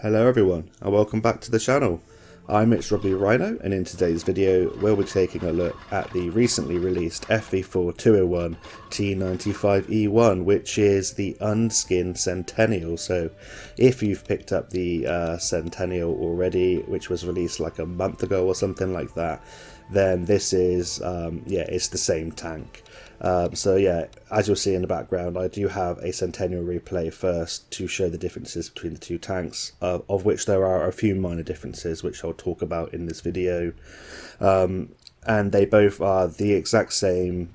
Hello everyone and welcome back to the channel. I'm It's Robbie Rhino, and in today's video we'll be taking a look at the recently released FV4201 T95E1, which is the unskinned Centennial. So if you've picked up the Centennial already, which was released like a month ago or something like that, then this is it's the same tank. So yeah, as you'll see in the background, I do have a Centennial replay first to show the differences between the two tanks, of which there are a few minor differences which I'll talk about in this video. And they both are the exact same,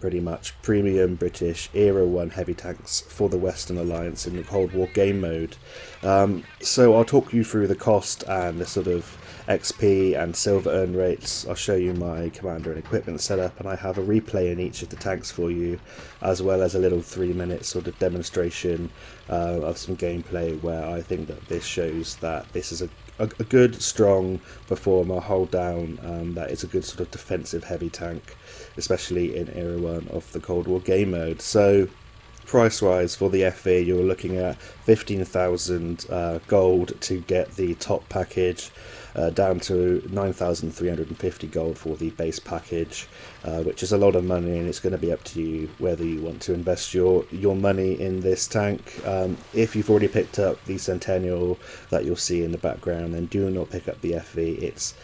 pretty much premium British Era 1 heavy tanks for the Western Alliance in the Cold War game mode. So I'll talk you through the cost and the sort of XP and silver earn rates. I'll show you my commander and equipment setup, and I have a replay in each of the tanks for you, as well as a little 3-minute sort of demonstration of some gameplay where I think that this shows that this is a good, strong performer, hold down, that it's a good sort of defensive heavy tank, especially in Era 1 of the Cold War game mode. So price wise for the FV, you're looking at 15,000 gold to get the top package, down to 9,350 gold for the base package, which is a lot of money, and it's going to be up to you whether you want to invest your money in this tank. If you've already picked up the Centennial that you'll see in the background, then do not pick up the FV. It's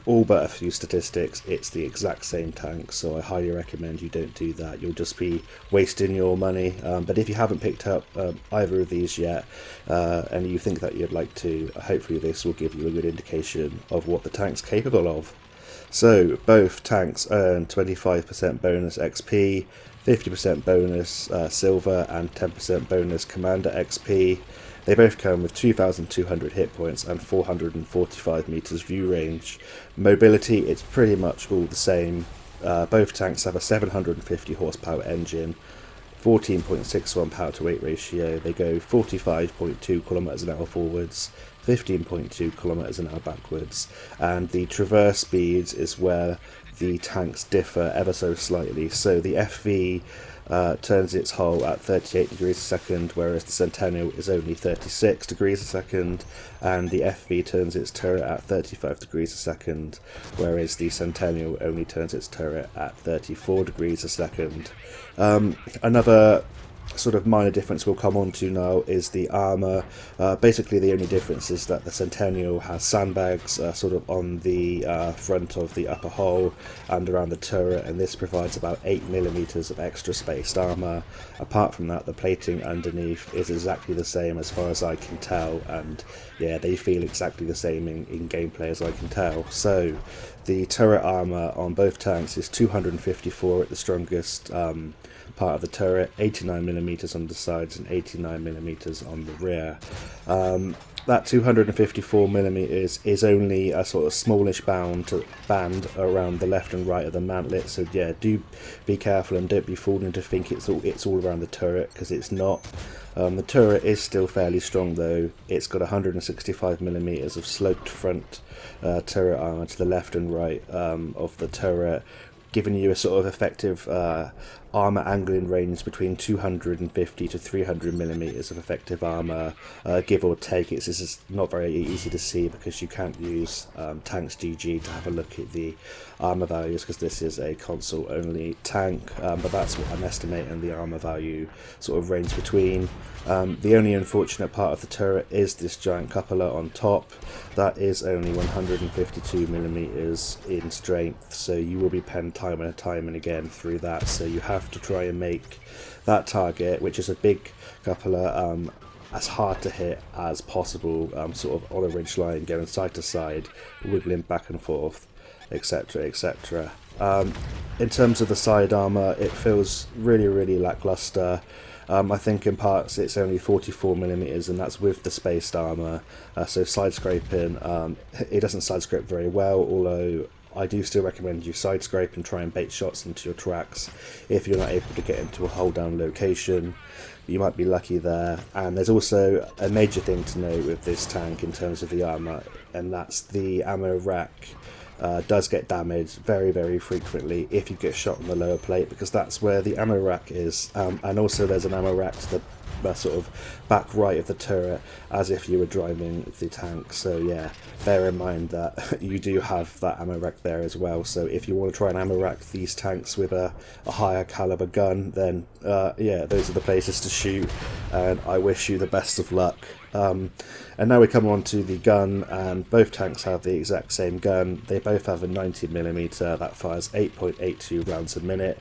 all but a few statistics, it's the exact same tank, so I highly recommend you don't do that. You'll just be wasting your money. But if you haven't picked up either of these yet, and you think that you'd like to, hopefully this will give you a good indication of what the tank's capable of. So both tanks earn 25% bonus XP, 50% bonus silver, and 10% bonus commander XP. They both come with 2,200 hit points and 445 meters view range. Mobility, it's pretty much all the same. Both tanks have a 750 horsepower engine, 14.61 power to weight ratio. They go 45.2 kilometers an hour forwards, 15.2 kilometers an hour backwards, and the traverse speeds is where the tanks differ ever so slightly. So the FV turns its hull at 38 degrees a second, whereas the Centennial is only 36 degrees a second, and the FV turns its turret at 35 degrees a second, whereas the Centennial only turns its turret at 34 degrees a second. Another sort of minor difference we'll come on to now is the armour. Basically the only difference is that the Centennial has sandbags sort of on the front of the upper hull and around the turret, and this provides about 8mm of extra spaced armour. Apart from that, the plating underneath is exactly the same as far as I can tell, and yeah, they feel exactly the same in gameplay as I can tell. So the turret armour on both tanks is 254 at the strongest part of the turret, 89mm on the sides and 89mm on the rear. That 254mm is only a sort of smallish band around the left and right of the mantlet, so yeah, do be careful and don't be fooled into thinking it's all around the turret, because it's not. The turret is still fairly strong though. It's got 165mm of sloped front turret armour to the left and right of the turret, giving you a sort of effective armour angling range between 250 to 300mm of effective armour, give or take. This is not very easy to see because you can't use Tanks GG to have a look at the armour values, because this is a console only tank, but that's what I'm estimating the armour value sort of range between. The only unfortunate part of the turret is this giant cupola on top. That is only 152mm in strength, so you will be penned time and again through that, so you have to try and make that target, which is a big cupola, as hard to hit as possible, sort of on a ridge line, going side to side, wiggling back and forth, etc, etc. In terms of the side armour, it feels really lackluster. I think in parts it's only 44mm, and that's with the spaced armour, so side scraping, it doesn't side scrape very well, although I do still recommend you side scrape and try and bait shots into your tracks if you're not able to get into a hold down location. You might be lucky there. And there's also a major thing to note with this tank in terms of the armour, and that's the ammo rack does get damaged very frequently if you get shot on the lower plate, because that's where the ammo rack is, and also there's an ammo rack to the sort of back right of the turret, as if you were driving the tank. So yeah, bear in mind that you do have that ammo rack there as well. So if you want to try and ammo rack these tanks with a higher caliber gun, then yeah, those are the places to shoot, and I wish you the best of luck. And now we come on to the gun, and both tanks have the exact same gun. They both have a 90mm that fires 8.82 rounds a minute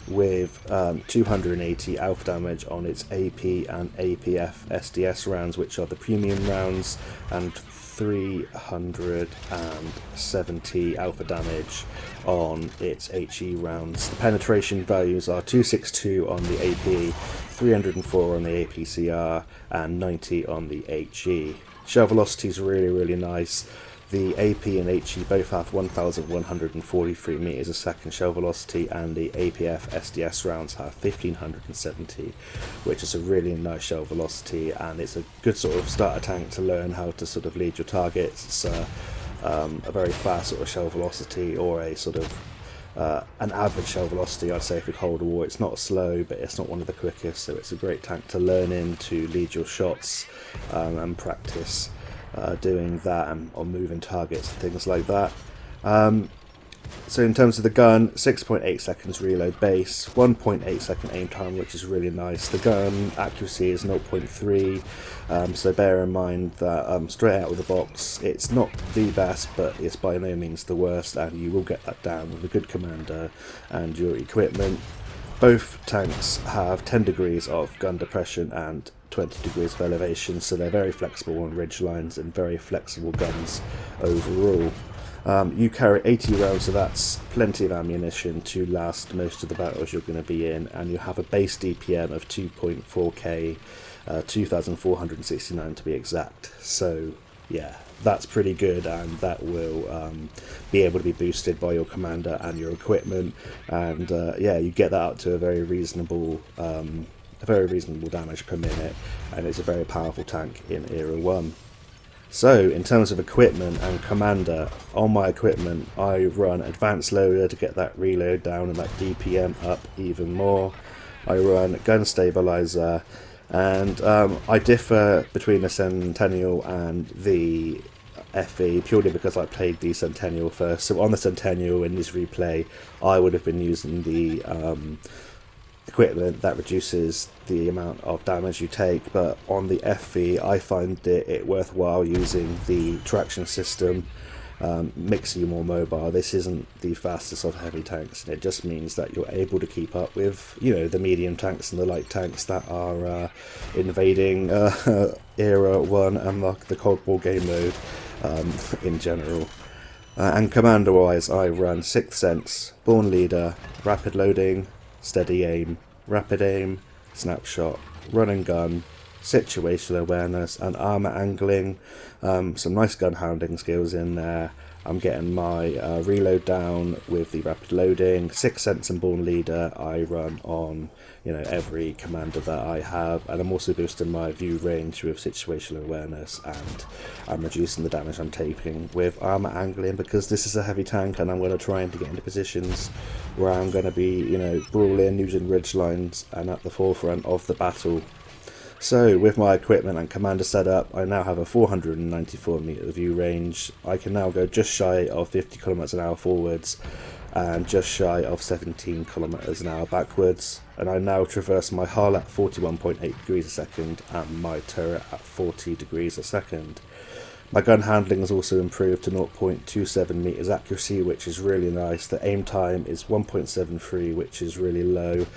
with 280 alpha damage on its AP and APF SDS rounds, which are the premium rounds, and 370 alpha damage on its HE rounds. The penetration values are 262 on the AP, 304 on the APCR, and 90 on the HE. Shell velocity is really nice. The AP and HE both have 1,143 meters a second shell velocity, and the APF SDS rounds have 1,570, which is a really nice shell velocity, and it's a good sort of starter tank to learn how to sort of lead your targets. It's a very fast sort of shell velocity, or a sort of an average shell velocity, I'd say, for Cold War. It's not slow, but it's not one of the quickest, so it's a great tank to learn in, to lead your shots and practice doing that, and on moving targets and things like that. So in terms of the gun, 6.8 seconds reload base, 1.8 second aim time, which is really nice. The gun accuracy is 0.3, so bear in mind that straight out of the box, it's not the best, but it's by no means the worst, and you will get that down with a good commander and your equipment. Both tanks have 10 degrees of gun depression and 20 degrees of elevation, so they're very flexible on ridge lines and very flexible guns overall. You carry 80 rounds, so that's plenty of ammunition to last most of the battles you're going to be in, and you have a base DPM of 2.4k, 2,469 to be exact. So yeah, that's pretty good, and that will be able to be boosted by your commander and your equipment, and yeah, you get that up to a very reasonable damage per minute, and it's a very powerful tank in Era 1. So in terms of equipment and commander, on my equipment I run advanced loader to get that reload down and that DPM up even more. I run gun stabilizer, and I differ between the Centennial and the FV purely because I played the Centennial first. So on the Centennial, in this replay, I would have been using the equipment that reduces the amount of damage you take, but on the FV I find it worthwhile using the traction system. Makes you more mobile. This isn't the fastest of heavy tanks, and it just means that you're able to keep up with, you know, the medium tanks and the light tanks that are invading Era 1 and the Cold War game mode in general. And commander wise, I run 6th Sense, Born Leader, Rapid Loading, Steady Aim, Rapid Aim, Snapshot, Run and Gun, Situational Awareness, and Armour Angling. Some nice gun handling skills in there. I'm getting my reload down with the Rapid Loading. 6th Sense and Born Leader I run on, you know, every commander that I have, and I'm also boosting my view range with Situational Awareness, and I'm reducing the damage I'm taking with Armour Angling, because this is a heavy tank and I'm going to try and get into positions where I'm going to be, you know, brawling, using ridge lines and at the forefront of the battle. So with my equipment and commander setup, I now have a 494 meter view range. I can now go just shy of 50 kilometers an hour forwards and just shy of 17 kilometers an hour backwards, and I now traverse my hull at 41.8 degrees a second and my turret at 40 degrees a second. My gun handling has also improved to 0.27 meters accuracy, which is really nice. The aim time is 1.73, which is really low.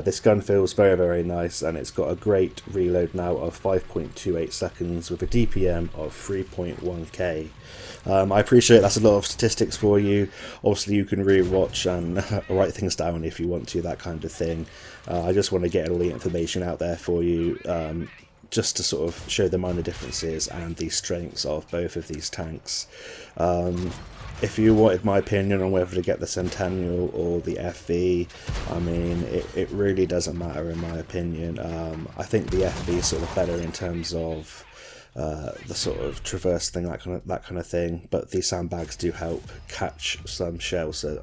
This gun feels very nice, and it's got a great reload now of 5.28 seconds with a DPM of 3.1k. I appreciate that's a lot of statistics for you. Obviously you can re-watch and write things down if you want to, that kind of thing. I just want to get all the information out there for you, just to sort of show the minor differences and the strengths of both of these tanks. If you wanted my opinion on whether to get the Centennial or the FV, I mean, it really doesn't matter in my opinion. I think the FV is sort of better in terms of the sort of traverse thing, that kind of thing, but the sandbags do help catch some shells, so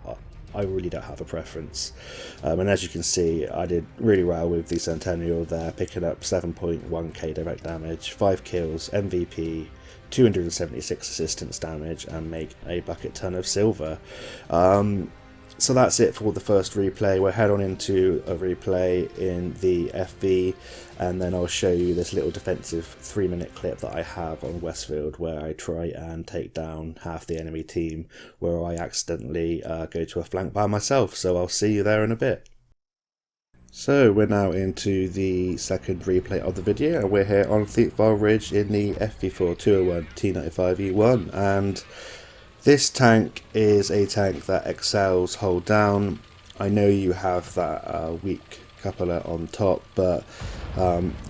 I really don't have a preference. And as you can see, I did really well with the Centennial there, picking up 7.1k direct damage, 5 kills, MVP, 276 assistance damage, and make a bucket ton of silver. So that's it for the first replay. We'll head on into a replay in the FV, and then I'll show you this little defensive 3-minute clip that I have on Westfield where I try and take down half the enemy team, where I accidentally go to a flank by myself. So I'll see you there in a bit. So we're now into the second replay of the video, and we're here on Thiepval Ridge in the FV4201 T95E1, and this tank is a tank that excels hold down. I know you have that weak coupler on top, but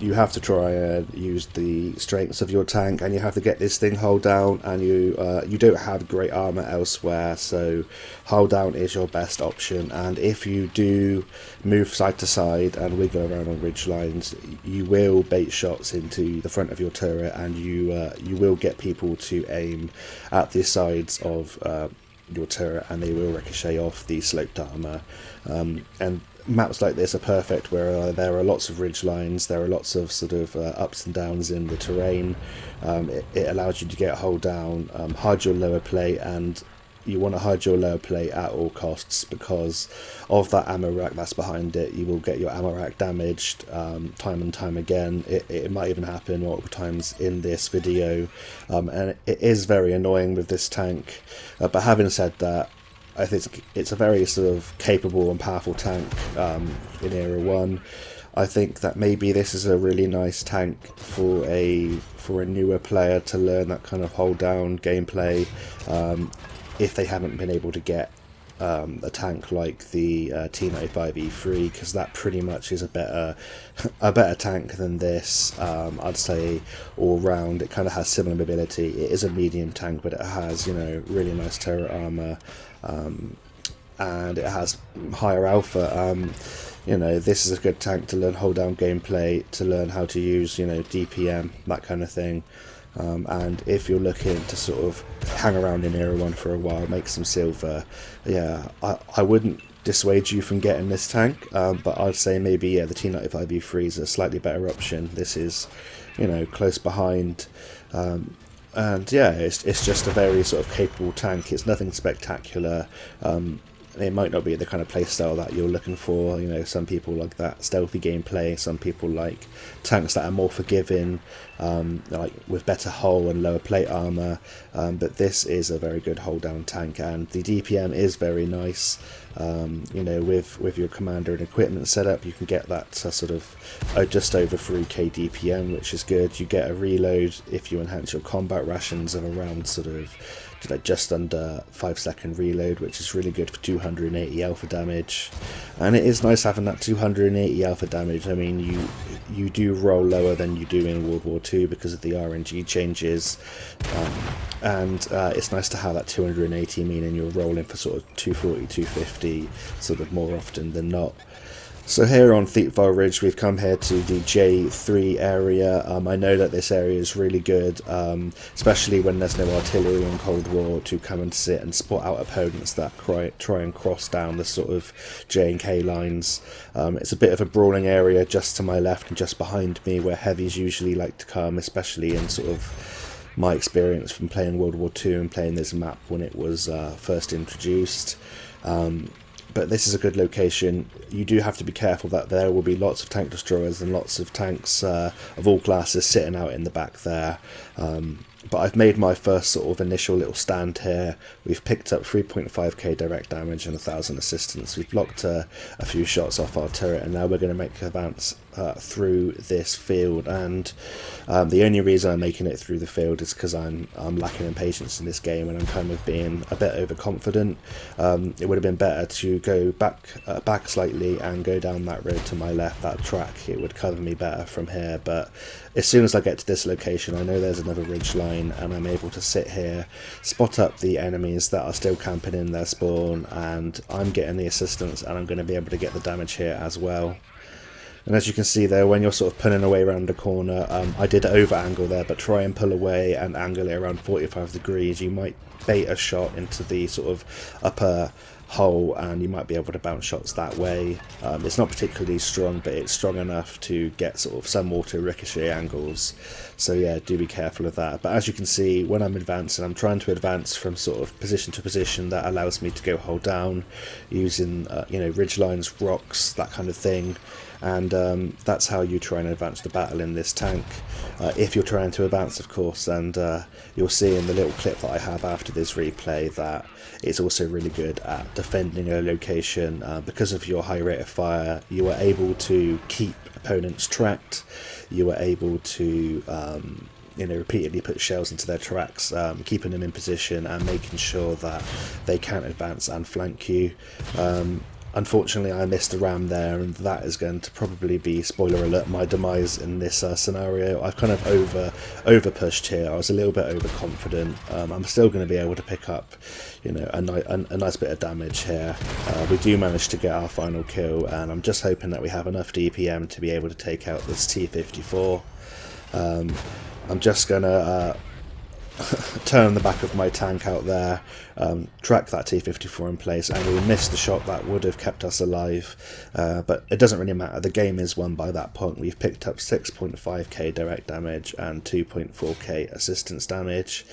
you have to try and use the strengths of your tank, and you have to get this thing hold down, and you don't have great armor elsewhere, so hold down is your best option. And if you do move side to side and wiggle around on ridge lines, you will bait shots into the front of your turret, and you will get people to aim at the sides of your turret, and they will ricochet off the sloped armor. And maps like this are perfect where there are lots of ridge lines, there are lots of sort of ups and downs in the terrain. It allows you to get hold down, hide your lower plate, and you want to hide your lower plate at all costs because of that ammo rack that's behind it. You will get your ammo rack damaged time and time again. It might even happen multiple times in this video, and it is very annoying with this tank. But having said that, I think it's a very sort of capable and powerful tank in Era 1. I think that maybe this is a really nice tank for a newer player to learn that kind of hold down gameplay, if they haven't been able to get a tank like the T95E1, because that pretty much is a better tank than this. I'd say all round it kind of has similar mobility. It is a medium tank, but it has, you know, really nice turret armor, and it has higher alpha. You know, this is a good tank to learn hold down gameplay, to learn how to use, you know, DPM, that kind of thing. And if you're looking to sort of hang around in Era 1 for a while, make some silver, yeah, I wouldn't dissuade you from getting this tank, but I'd say maybe, yeah, the T95E1 is a slightly better option. This is, you know, close behind, and yeah, it's just a very sort of capable tank. It's nothing spectacular. It might not be the kind of playstyle that you're looking for. You know, some people like that stealthy gameplay, some people like tanks that are more forgiving, like with better hull and lower plate armor, but this is a very good hold down tank, and the DPM is very nice. You know, with your commander and equipment setup, you can get that to sort of just over 3k DPM, which is good. You get a reload if you enhance your combat rations of around sort of like just under 5-second reload, which is really good for 280 alpha damage. And it is nice having that 280 alpha damage. I mean, you do roll lower than you do in World War II because of the RNG changes, and it's nice to have that 280, meaning you're rolling for sort of 240, 250 sort of more often than not. So here on Thiepval Ridge, we've come here to the J3 area. I know that this area is really good, especially when there's no artillery in Cold War to come and sit and spot out opponents that try and cross down the sort of J and K lines. It's a bit of a brawling area just to my left and just behind me, where heavies usually like to come, especially in sort of my experience from playing World War II and playing this map when it was first introduced. But this is a good location. You do have to be careful that there will be lots of tank destroyers and lots of tanks of all classes sitting out in the back there. But I've made my first sort of initial little stand here. We've picked up 3.5k direct damage and 1000 assistance. We've blocked a few shots off our turret, and now we're going to make advance through this field. And the only reason I'm making it through the field is because I'm lacking in patience in this game, and I'm kind of being a bit overconfident. It would have been better to go back slightly and go down that road to my left, that track. It would cover me better from here, but as soon as I get to this location, I know there's another ridge line, and I'm able to sit here, spot up the enemies that are still camping in their spawn, and I'm getting the assistance, and I'm going to be able to get the damage here as well. And as you can see there, when you're sort of pulling away around the corner, I did over angle there, but try and pull away and angle it around 45 degrees. You might bait a shot into the sort of upper hole, and you might be able to bounce shots that way. It's not particularly strong, but it's strong enough to get sort of some auto ricochet angles, so yeah, do be careful of that. But as you can see, when I'm advancing, I'm trying to advance from sort of position to position that allows me to go hold down using you know, ridge lines, rocks, that kind of thing. And that's how you try and advance the battle in this tank, if you're trying to advance, of course. And you'll see in the little clip that I have after this replay that it's also really good at defending a location. Because of your high rate of fire, you are able to keep opponents tracked, you are able to you know, repeatedly put shells into their tracks, keeping them in position and making sure that they can't advance and flank you. Unfortunately, I missed the ram there, and that is going to probably be, spoiler alert, my demise in this scenario. I've kind of over pushed here. I was a little bit overconfident. I'm still going to be able to pick up, you know, a nice bit of damage here. We do manage to get our final kill, and I'm just hoping that we have enough DPM to be able to take out this T54. I'm just gonna turn the back of my tank out there, track that T54 in place, and we missed the shot that would have kept us alive, but it doesn't really matter. The game is won by that point. We've picked up 6.5k direct damage and 2.4k assistance damage,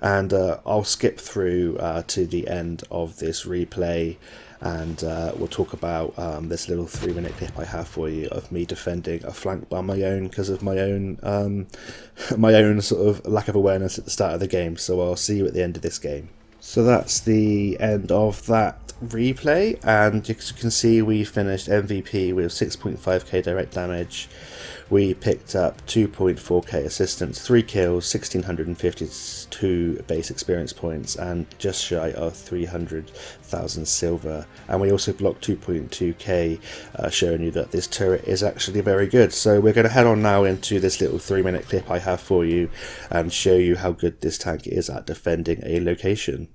and I'll skip through to the end of this replay, and we'll talk about this little 3-minute clip I have for you of me defending a flank by my own because of my own sort of lack of awareness at the start of the game. So I'll see you at the end of this game. So that's the end of that replay, and as you can see, we finished MVP with 6.5k direct damage. We picked up 2.4k assistance, 3 kills, 1652 base experience points, and just shy of 300,000 silver. And we also blocked 2.2k, showing you that this turret is actually very good. So we're going to head on now into this little 3-minute clip I have for you and show you how good this tank is at defending a location.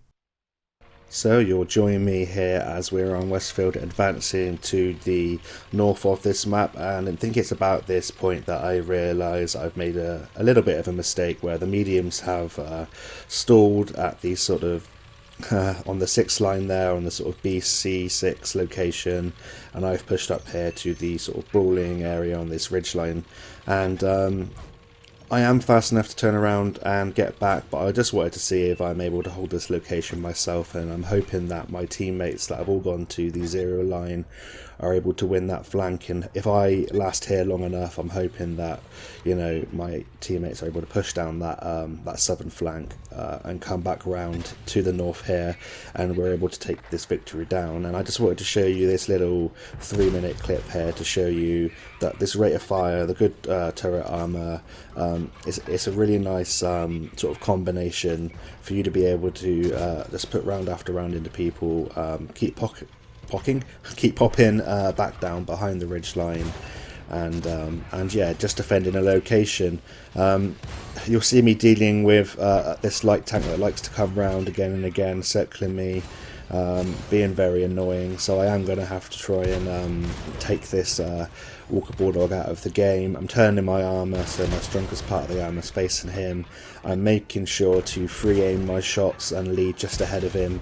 So you'll join me here as we're on Westfield, advancing to the north of this map, and I think it's about this point that I realise I've made a little bit of a mistake where the mediums have stalled at the sort of on the 6th line there, on the sort of BC6 location, and I've pushed up here to the sort of brawling area on this ridge line, and I am fast enough to turn around and get back, but I just wanted to see if I'm able to hold this location myself, and I'm hoping that my teammates that have all gone to the 0 line are able to win that flank. And if I last here long enough, I'm hoping that, you know, my teammates are able to push down that that southern flank and come back around to the north here, and we're able to take this victory down. And I just wanted to show you this little 3-minute clip here to show you that this rate of fire, the good turret armour, it's a really nice sort of combination for you to be able to just put round after round into people, keep popping back down behind the ridge line, and yeah, just defending a location. You'll see me dealing with this light tank that likes to come round again and again, circling me, being very annoying, so I am going to have to try and take this Walker Bulldog out of the game. I'm turning my armour so my strongest part of the armour is facing him. I'm making sure to free aim my shots and lead just ahead of him,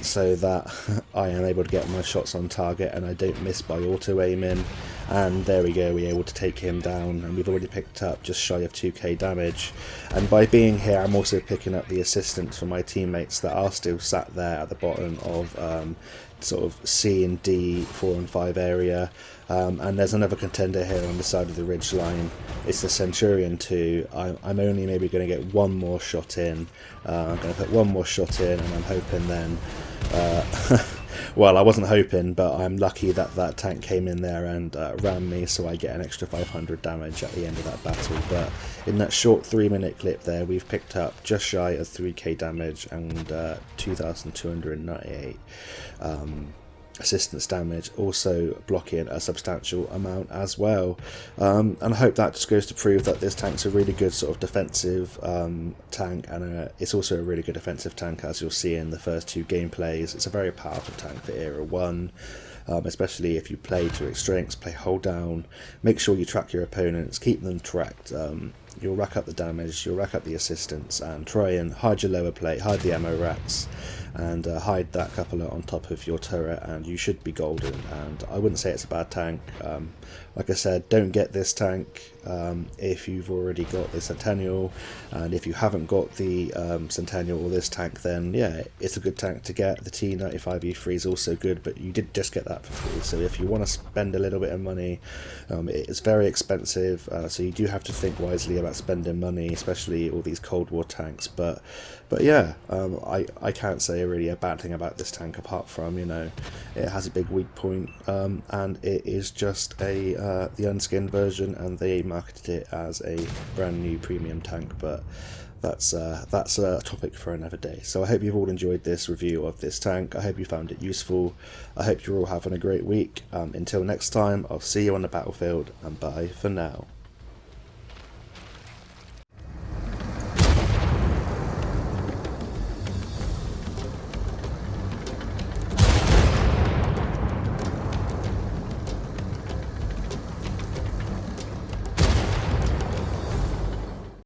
so that I am able to get my shots on target and I don't miss by auto aiming. And there we go, we're able to take him down, and we've already picked up just shy of 2k damage. And by being here, I'm also picking up the assistance from my teammates that are still sat there at the bottom of sort of C and D, 4 and 5 area. And there's another contender here on the side of the ridge line. It's the Centurion 2. I'm only maybe going to get one more shot in. I'm going to put one more shot in, and I'm hoping then well, I wasn't hoping, but I'm lucky that that tank came in there and rammed me, so I get an extra 500 damage at the end of that battle. But in that short 3-minute clip there, we've picked up just shy of 3k damage and 2,298 assistance damage, also blocking a substantial amount as well. And I hope that just goes to prove that this tank's a really good sort of defensive tank, and it's also a really good offensive tank, as you'll see in the first 2 gameplays. It's a very powerful tank for Era 1. Especially if you play to its strengths, play hold down, make sure you track your opponents, keep them tracked, you'll rack up the damage, you'll rack up the assistance, and try and hide your lower plate, hide the ammo racks, and hide that cupola on top of your turret, and you should be golden. And I wouldn't say it's a bad tank. Like I said, don't get this tank if you've already got the Centennial, and if you haven't got the Centennial or this tank, then yeah, it's a good tank to get. The T95E1 is also good, but you did just get that for free, so if you want to spend a little bit of money, it's very expensive, so you do have to think wisely about spending money, especially all these Cold War tanks. But yeah, I can't say really a bad thing about this tank, apart from, you know, it has a big weak point, and it is just the unskinned version, and they marketed it as a brand new premium tank. But that's a topic for another day. So I hope you've all enjoyed this review of this tank. I hope you found it useful. I hope you're all having a great week. Until next time, I'll see you on the battlefield, and bye for now.